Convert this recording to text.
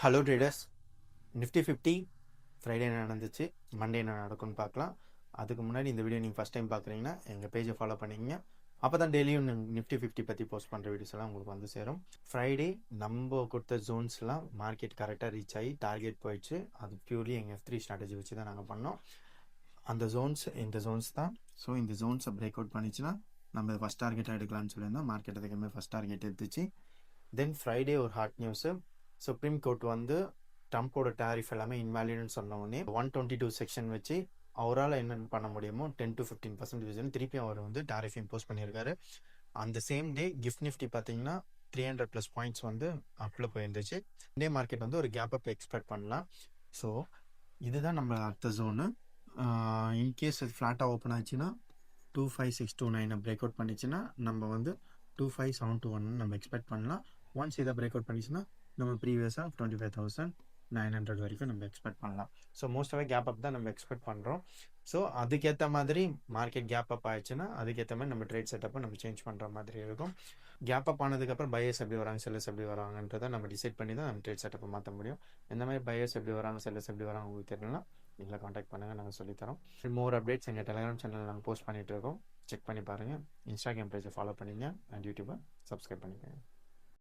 Hello traders. Nifty 50 Friday என்ன நடந்துச்சு, Monday என்ன நடக்கும்னு பார்க்கலாம். அதுக்கு முன்னாடி இந்த வீடியோ நீங்கள் ஃபஸ்ட் டைம் பார்க்குறீங்கன்னா எங்கள் பேஜை ஃபாலோ பண்ணிக்கங்க. அப்போ தான் டெய்லியும் நிஃப்டி 50 பற்றி போஸ்ட் பண்ணுற வீடியோஸ் எல்லாம் உங்களுக்கு வந்து சேரும். ஃப்ரைடே நம்ம கொடுத்த ஜோன்ஸ்லாம் மார்க்கெட் கரெக்டாக ரீச் ஆகி டார்கெட் போயிடுச்சு. அது பியூர்லி எங்கள் F3 ஸ்ட்ராட்டஜி வச்சு தான் நாங்கள் பண்ணோம். அந்த இந்த ஜோன்ஸ் தான். ஸோ இந்த ஜோன்ஸை பிரேக் அவுட் பண்ணிச்சுன்னா நம்ம ஃபஸ்ட் டார்கெட்டாக எடுக்கலாம்னு சொல்லியிருந்தோம். மார்க்கெட் அதுக்குமே ஃபஸ்ட் டார்கெட் எடுத்துச்சு. தென் ஃப்ரைடே ஒரு ஹாட் நியூஸு. சுப்ரீம் கோர்ட் வந்து ட்ரம்ப்போட டேரிஃப் எல்லாமே இன்வேலிட்னு சொன்ன உடனே 122 செக்ஷன் வச்சு அவரால் என்ன பண்ண முடியுமோ 10 to 15% திருப்பி அவர் வந்து டேரிஃப் இம்போஸ் பண்ணியிருக்காரு. அந்த சேம் டே கிஃப்ட் நிஃப்டி பார்த்தீங்கன்னா 300+ பாயிண்ட்ஸ் வந்து அப்பில் போயிருந்துச்சு. இண்டே மார்க்கெட் வந்து ஒரு கேப் அப் எக்ஸ்பெக்ட் பண்ணலாம். ஸோ இதுதான் நம்ம அடுத்த ஜோனு. இன்கேஸ் அது ஃப்ளாட்டாக ஓப்பன் ஆச்சுன்னா 25629 பிரேக் அவுட் பண்ணிச்சுன்னா நம்ம வந்து 25721 நம்ம எக்ஸ்பெக்ட் பண்ணலாம். ஒன்ஸ் இதை பிரேக் அவுட் பண்ணிச்சுன்னா நம்ம ப்ரீவியஸாக 25,900 வரைக்கும் நம்ம எக்ஸ்பெக்ட் பண்ணலாம். ஸோ மோஸ்ட்டாகவே கேப் அப் தான் நம்ம எக்ஸ்பெக்ட் பண்ணுறோம். ஸோ அதுக்கேற்ற மாதிரி மார்க்கெட் கேப் அப் ஆயிடுச்சுன்னா அதுக்கேற்ற மாதிரி நம்ம ட்ரேட் செட்டப்பை நம்ம சேஞ்ச் பண்ணுற மாதிரி இருக்கும். கேப் அப் ஆனதுக்கப்புறம் பையர்ஸ் எப்படி வராங்க, செல்லர்ஸ் எப்படி வராங்கன்றதை நம்ம டிசைட் பண்ணி தான் நம்ம ட்ரேட் செட்டப்பை மாற்ற முடியும். எந்த மாதிரி பையர்ஸ் எப்படி வராங்க, செல்லர்ஸ் எப்படி வராங்க உங்களுக்கு தெரியலனா எங்களை காண்டாக்ட் பண்ணுங்கள், நாங்கள் சொல்லித்தரோம். மோர் அப்டேட்ஸ் எங்கள் டெலிகிராம் சேனலில் நாங்கள் போஸ்ட் பண்ணிகிட்டு இருக்கோம். செக் பண்ணி பாருங்கள். இன்ஸ்டாகிராம் பேஜை ஃபாலோ பண்ணிங்க அண்ட் யூடியூப்பை சப்ஸ்கிரைப் பண்ணிக்கோங்க.